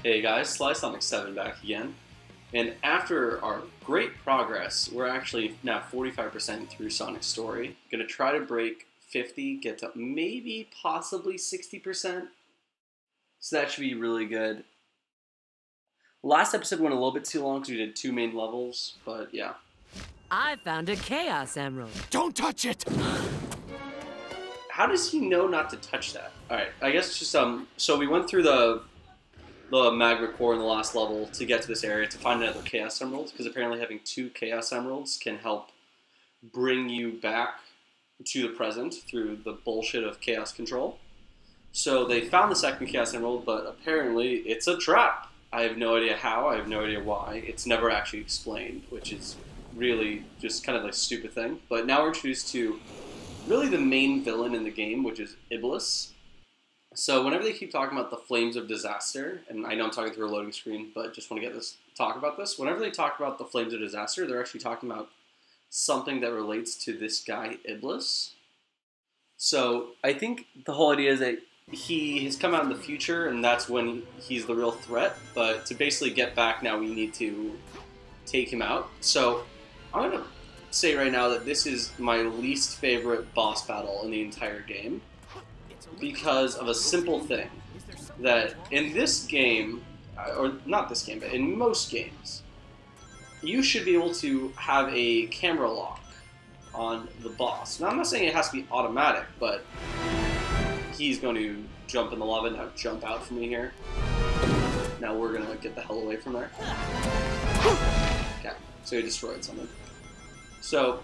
Hey guys, Sonic7 back again. And after our great progress, we're actually now 45% through Sonic's story. Gonna try to break 50, get to maybe possibly 60%. So that should be really good. Last episode went a little bit too long because we did 2 main levels, but yeah. I found a Chaos Emerald. Don't touch it! How does he know not to touch that? Alright, I guess just, so we went through the magma core in the last level to get to this area to find another Chaos Emerald, because apparently having 2 Chaos Emeralds can help bring you back to the present through the bullshit of chaos control. So they found the second Chaos Emerald, but apparently it's a trap. I have no idea how, I have no idea why. It's never actually explained, which is really just kind of a stupid thing. But now we're introduced to really the main villain in the game, which is Iblis. So whenever they keep talking about the flames of disaster, and I know I'm talking through a loading screen, but just want to talk about this. Whenever they talk about the flames of disaster, they're actually talking about something that relates to this guy, Iblis. So I think the whole idea is that he has come out in the future, and that's when he's the real threat. But to basically get back now, we need to take him out. So I'm going to say right now that this is my least favorite boss battle in the entire game, because of a simple thing, that in this game, or not this game, but in most games, you should be able to have a camera lock on the boss. Now, I'm not saying it has to be automatic, but he's going to jump in the lava. Now jump out from me here. Now we're going to get the hell away from there. Okay, so he destroyed something. So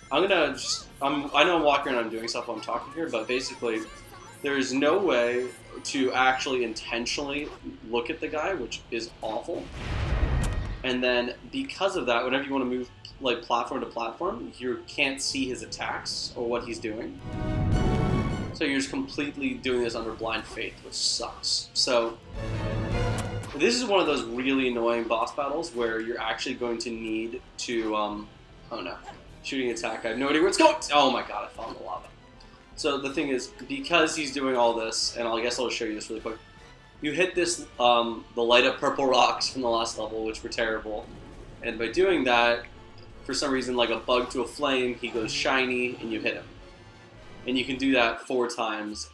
I'm going to I know I'm walking around doing stuff while I'm talking here, but basically there is no way to actually intentionally look at the guy, which is awful. And then because of that, whenever you want to move like platform to platform, you can't see his attacks or what he's doing. So you're just completely doing this under blind faith, which sucks. So this is one of those really annoying boss battles where you're actually going to need to, oh no, shooting attack. I have no idea where it's going. Oh my god, I fell in the lava. So the thing is, because he's doing all this, and I guess I'll show you this really quick, you hit this, the light up purple rocks from the last level, which were terrible, and by doing that, for some reason, like a bug to a flame, he goes shiny, and you hit him. And you can do that 4 times,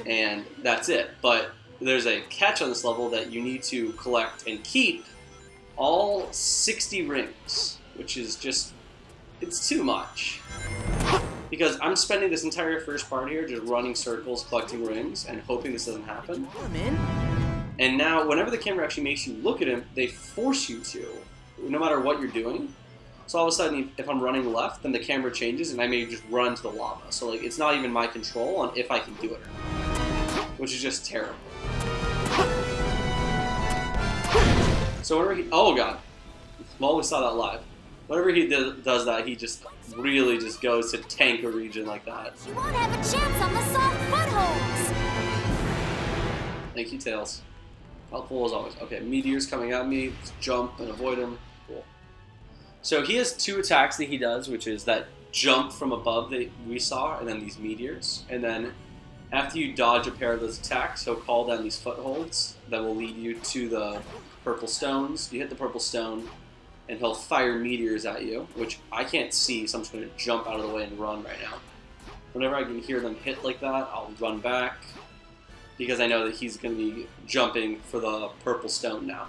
and that's it. But there's a catch on this level that you need to collect and keep all 60 rings, which is just, it's too much. Because I'm spending this entire first part here just running circles, collecting rings, and hoping this doesn't happen. And now, whenever the camera actually makes you look at him, they force you to, no matter what you're doing. So all of a sudden, if I'm running left, then the camera changes, and I may just run to the lava. So like, it's not even my control on if I can do it or not, which is just terrible. So whenever he, oh god, well, we saw that live. Whenever he does that, he just really just goes to tank a region like that. You won't have a chance on the soft footholds. Thank you, Tails. Helpful as always. Okay, meteors coming at me. Let's jump and avoid them. Cool. So he has 2 attacks that he does, which is that jump from above that we saw, and then these meteors. And then after you dodge a pair of those attacks, he'll call down these footholds that will lead you to the purple stones. You hit the purple stone, and he'll fire meteors at you, which I can't see, so I'm just going to jump out of the way and run right now. Whenever I can hear them hit like that, I'll run back, because I know that he's going to be jumping for the purple stone now.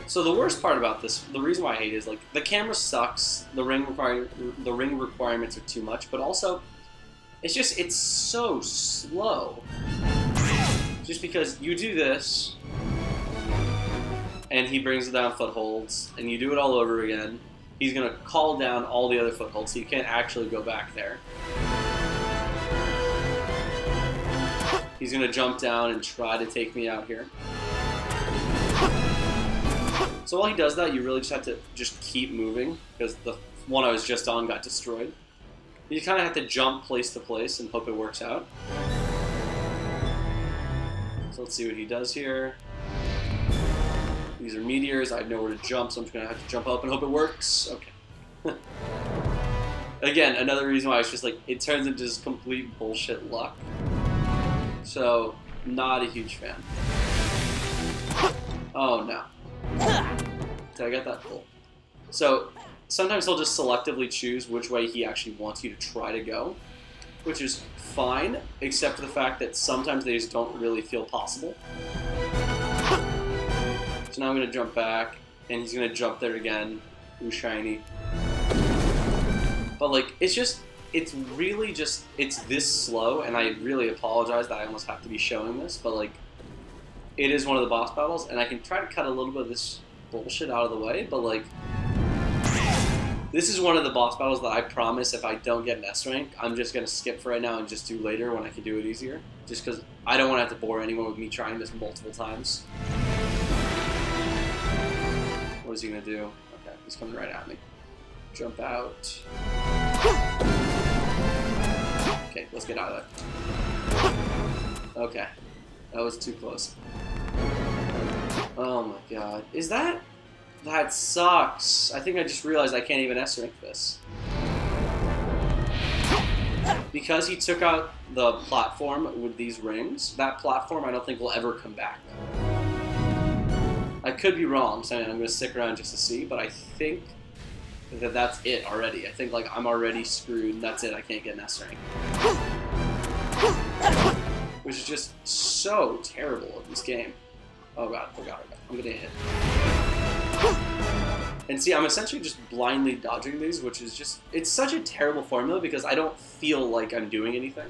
So the worst part about this, the reason why I hate it is, like, the camera sucks, the ring requirements are too much, but also, it's so slow. Just because you do this, and he brings down footholds, and you do it all over again, he's going to call down all the other footholds, so you can't actually go back there. He's going to jump down and try to take me out here. So while he does that, you really just have to just keep moving, because the one I was just on got destroyed. You kind of have to jump place to place and hope it works out. So let's see what he does here. These are meteors. I have nowhere to jump, so I'm just going to have to jump up and hope it works. Okay. again, another reason why it's just like, it turns into just complete bullshit luck. So, not a huge fan. Oh no. Did I get that? Cool. So, sometimes he'll just selectively choose which way he actually wants you to try to go, which is fine, except for the fact that sometimes they just don't really feel possible. So now I'm going to jump back, and he's going to jump there again. Ooh, shiny. But, like, it's really just, it's this slow, and I really apologize that I almost have to be showing this, but, like, it is one of the boss battles, and I can try to cut a little bit of this bullshit out of the way, but, like, this is one of the boss battles that I promise if I don't get an S rank, I'm just going to skip for right now and just do later when I can do it easier. Just because I don't want to have to bore anyone with me trying this multiple times. What is he going to do? Okay, he's coming right at me. Jump out. Okay, let's get out of there. Okay, that was too close. Oh my god. Is that... That sucks. I think I just realized I can't even S-rank this. Because he took out the platform with these rings, that platform I don't think will ever come back. I could be wrong, so I'm going to stick around just to see, but I think that that's it already. I think, like, I'm already screwed, and that's it. I can't get an S-rank. Which is just so terrible of this game. Oh god, oh god, oh god. I'm going to hit. And see, I'm essentially just blindly dodging these, which is just, it's such a terrible formula because I don't feel like I'm doing anything.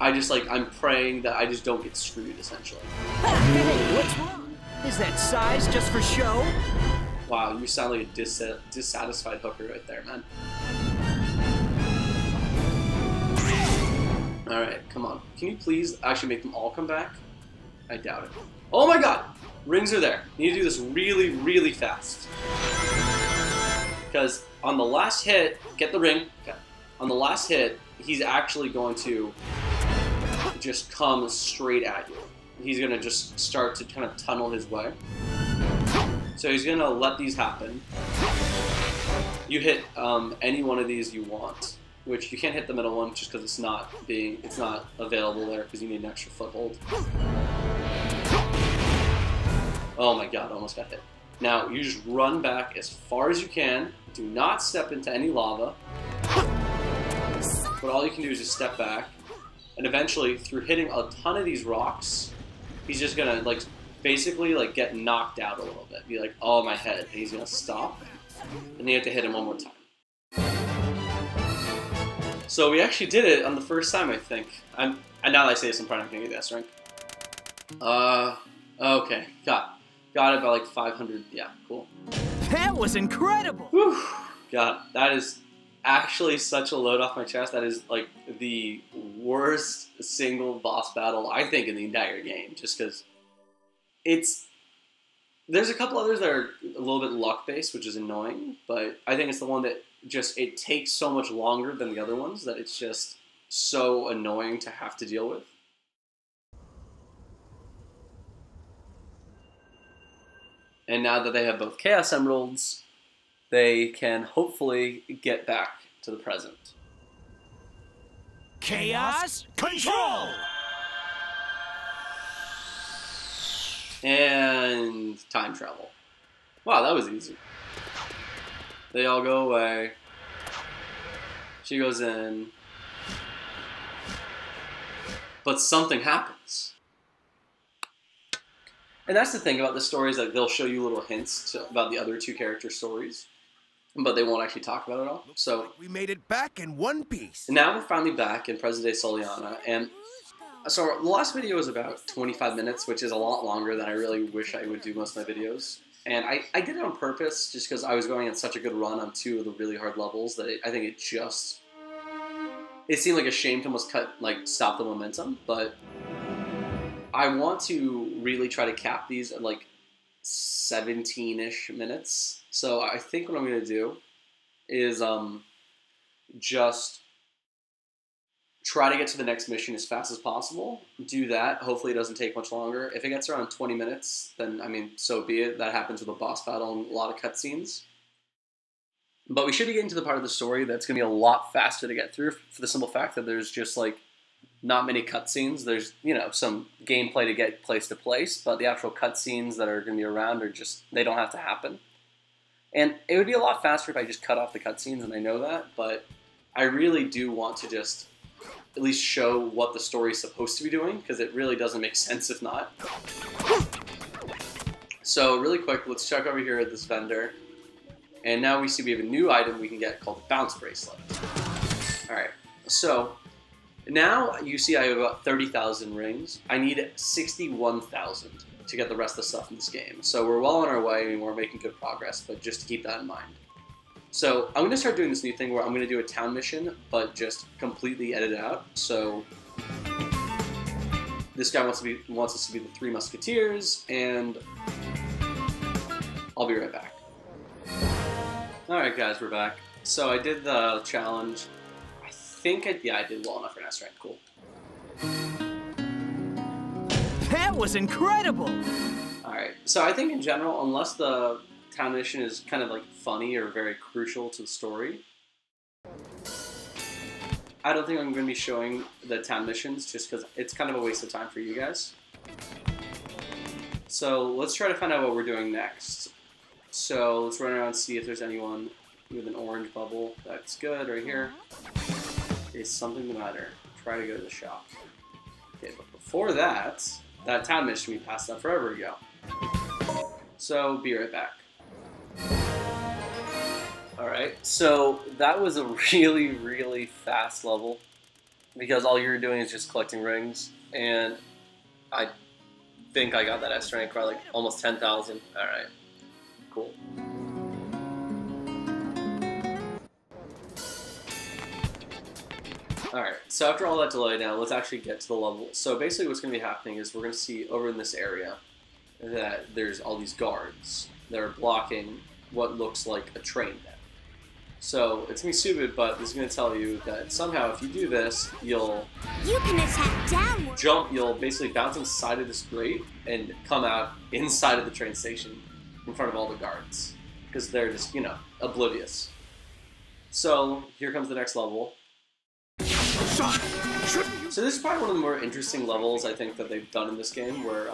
I just, like, I'm praying that I just don't get screwed, essentially. Hey, what's wrong? Is that size just for show? Wow, you sound like a dissatisfied hooker right there, man. Alright, come on. Can you please actually make them all come back? I doubt it. Oh my god! Rings are there. You need to do this really, really fast. Because on the last hit, get the ring. Okay. On the last hit, he's actually going to just come straight at you. He's going to just start to kind of tunnel his way. So he's going to let these happen. You hit any one of these you want, which you can't hit the middle one just because it's not available there because you need an extra foothold. Oh my god, almost got hit. Now, you just run back as far as you can. Do not step into any lava. But all you can do is just step back. And eventually, through hitting a ton of these rocks, he's just gonna, like, basically, like, get knocked out a little bit. Be like, oh, my head. And he's gonna stop. And you have to hit him one more time. So we actually did it on the first time, I think. And now that I say this, I'm probably not gonna get the S rank. Okay. Got it by like 500. Yeah, cool. That was incredible! Whew. God, that is actually such a load off my chest. That is like the worst single boss battle, I think, in the entire game. Just because there's a couple others that are a little bit luck-based, which is annoying. But I think it's the one that just, it takes so much longer than the other ones that it's just so annoying to have to deal with. And now that they have both Chaos Emeralds, they can hopefully get back to the present. Chaos Control! And time travel. Wow, that was easy. They all go away. She goes in. But something happens. And that's the thing about the stories, that they'll show you little hints about the other two character stories, but they won't actually talk about it all. So we made it back in one piece. Now we're finally back in present-day Solana, and so the last video was about 25 minutes, which is a lot longer than I really wish I would do most of my videos. And I did it on purpose, just because I was going on such a good run on two of the really hard levels that I think it seemed like a shame to almost stop the momentum, but I want to really try to cap these at like 17-ish minutes. So I think what I'm going to do is just try to get to the next mission as fast as possible. Do that. Hopefully it doesn't take much longer. If it gets around 20 minutes, then, I mean, so be it. That happens with a boss battle and a lot of cutscenes. But we should be getting to the part of the story that's going to be a lot faster to get through for the simple fact that there's just like not many cutscenes. There's, you know, some gameplay to get place to place, but the actual cutscenes that are going to be around are just, they don't have to happen. And it would be a lot faster if I just cut off the cutscenes, and I know that, but I really do want to just at least show what the story is supposed to be doing, because it really doesn't make sense if not. So really quick, let's check over here at this vendor. And now we see we have a new item we can get called the Bounce Bracelet. Alright, so now you see I have about 30,000 rings. I need 61,000 to get the rest of the stuff in this game. So we're well on our way and we're making good progress, but just to keep that in mind. So I'm going to start doing this new thing where I'm going to do a town mission, but just completely edit it out. So this guy wants us to be the 3 Musketeers, and I'll be right back. Alright guys, we're back. So I did the challenge. I think I did well enough for an S rank. Cool. That was incredible! Alright, so I think in general, unless the town mission is kind of like funny or very crucial to the story, I don't think I'm going to be showing the town missions just because it's kind of a waste of time for you guys. So let's try to find out what we're doing next. So let's run around and see if there's anyone with an orange bubble. That's good right here. Is something the matter? Try to go to the shop. Okay, but before that, that town mission we passed up forever ago. So be right back. Alright, so that was a really, really fast level because all you're doing is just collecting rings, and I think I got that S rank by like almost 10,000. Alright. Cool. Alright, so after all that delay now, let's actually get to the level. So basically what's going to be happening is we're going to see over in this area that there's all these guards that are blocking what looks like a train bed. So it's going to be stupid, but this is going to tell you that somehow if you do this, you can attack downward. you'll basically bounce inside of this grate and come out inside of the train station in front of all the guards, because they're just, you know, oblivious. So here comes the next level. So this is probably one of the more interesting levels I think that they've done in this game, where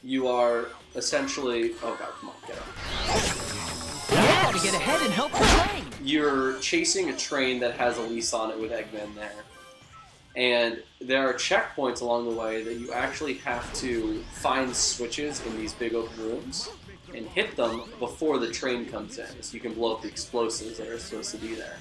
you are essentially, oh god, come on, get up. Yeah, to get ahead and help the train. You're chasing a train that has a lease on it with Eggman there. And there are checkpoints along the way that you actually have to find switches in these big open rooms and hit them before the train comes in, so you can blow up the explosives that are supposed to be there.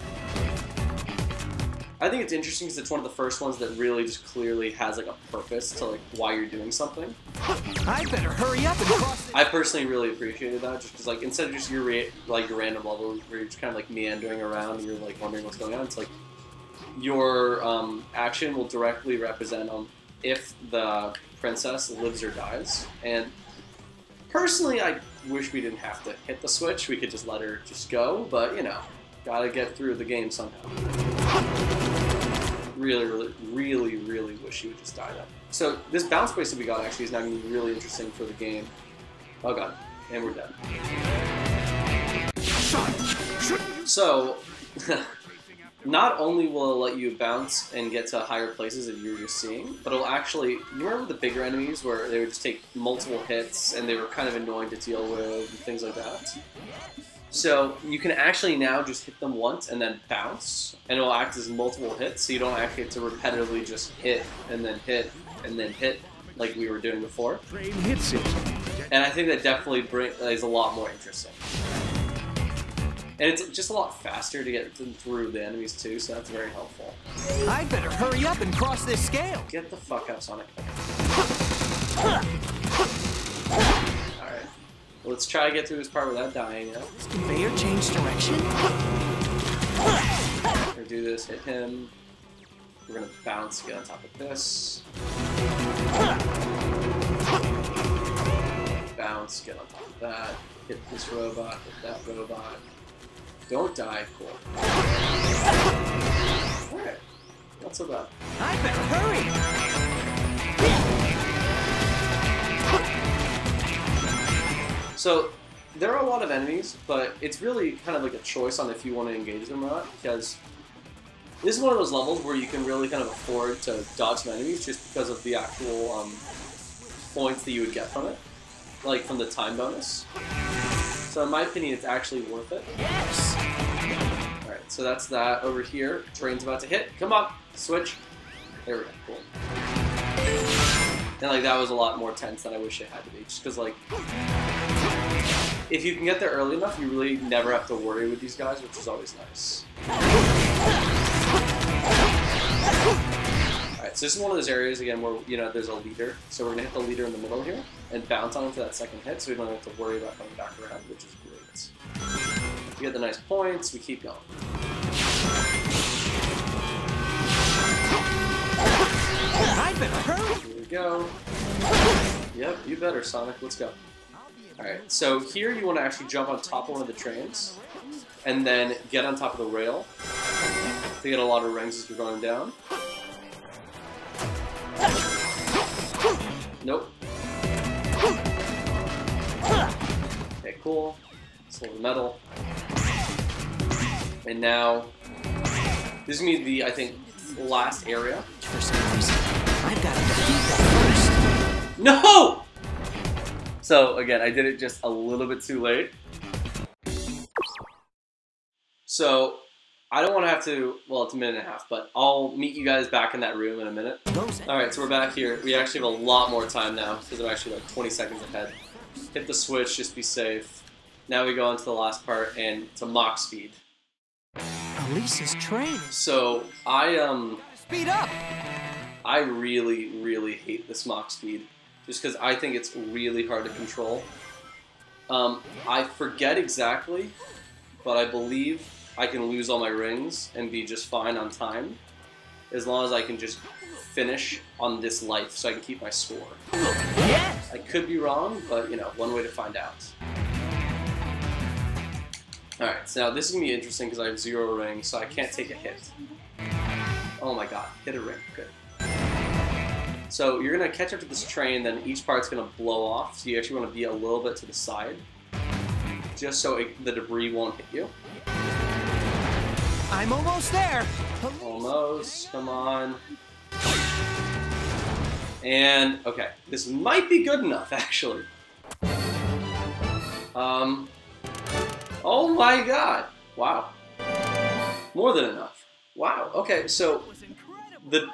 I think it's interesting because it's one of the first ones that really just clearly has like a purpose to like why you're doing something. I better hurry up and cross it. I personally really appreciated that, just because like instead of just your random level where you're just kind of like meandering around and you're like wondering what's going on, it's like your action will directly represent if the princess lives or dies. And personally, I wish we didn't have to hit the switch. We could just let her just go, but you know, gotta get through the game somehow. Really wish she would just die then. So this bounce bracelet we got actually is now going to be really interesting for the game. Oh god, and we're dead. So, not only will it let you bounce and get to higher places that you're just seeing, but it'll actually, you remember the bigger enemies where they would just take multiple hits and they were kind of annoying to deal with and things like that? So you can actually now just hit them once and then bounce, and it'll act as multiple hits, so you don't actually have to repetitively just hit and then hit and then hit like we were doing before. And I think that definitely is a lot more interesting. And it's just a lot faster to get through the enemies too, so that's very helpful. I better hurry up and cross this scale. Get the fuck out, Sonic. Alright. Let's try to get through this part without dying, you know? This conveyor changed direction? We're gonna do this, hit him. We're gonna bounce, get on top of this. Bounce, get on top of that. Hit this robot, hit that robot. Don't die, cool. Alright, not so bad. I better hurry! So, there are a lot of enemies, but it's really kind of like a choice on if you want to engage them or not, because this is one of those levels where you can really kind of afford to dodge some enemies just because of the actual points that you would get from it, like from the time bonus. So in my opinion, it's actually worth it. Yes. Alright, so that's that. Over here, train's about to hit. Come on, switch. There we go, cool. And like that was a lot more tense than I wish it had to be, just because like, if you can get there early enough, you really never have to worry with these guys, which is always nice. Alright, so this is one of those areas, again, where, you know, there's a leader. So we're going to hit the leader in the middle here and bounce on him for that second hit, so we don't have to worry about coming back around, which is great. We get the nice points, we keep going. I better hurry. Here we go. Yep, you better, Sonic. Let's go. Alright, so here you want to actually jump on top of one of the trains and then get on top of the rail to get a lot of rings as you're going down. Nope. Okay, cool. Silver medal. And now, this is going to be the, I think, last area. For some reason, I've got to defeat that first. No! So, again, I did it just a little bit too late. So, I don't want to have to, well, it's a minute and a half, but I'll meet you guys back in that room in a minute. Alright, so we're back here. We actually have a lot more time now, because I'm actually like 20 seconds ahead. Hit the switch, just be safe. Now we go on to the last part, and it's a Mach speed. Elisa's train. So, Speed up! I really, really hate this Mach speed, just because I think it's really hard to control. I forget exactly, but I believe I can lose all my rings and be just fine on time, as long as I can just finish on this life so I can keep my score. Yes! I could be wrong, but you know, one way to find out. Alright, so now this is going to be interesting because I have 0 rings, so I can't take a hit. Oh my god, hit a ring, good. So you're going to catch up to this train, then each part's going to blow off, so you actually want to be a little bit to the side, just so the debris won't hit you. I'm almost there. Almost, come on. And, okay, this might be good enough, actually. Oh my god! Wow. More than enough. Wow, okay, so the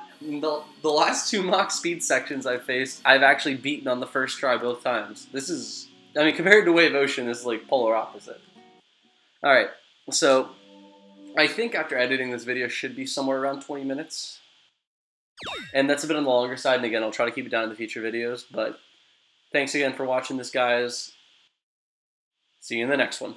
last 2 Mach speed sections I've faced, I've actually beaten on the first try both times. This is, I mean, compared to Wave Ocean, this is like polar opposite. Alright, so I think after editing this video should be somewhere around 20 minutes. And that's a bit on the longer side, and again, I'll try to keep it down in the future videos, but thanks again for watching this, guys. See you in the next one.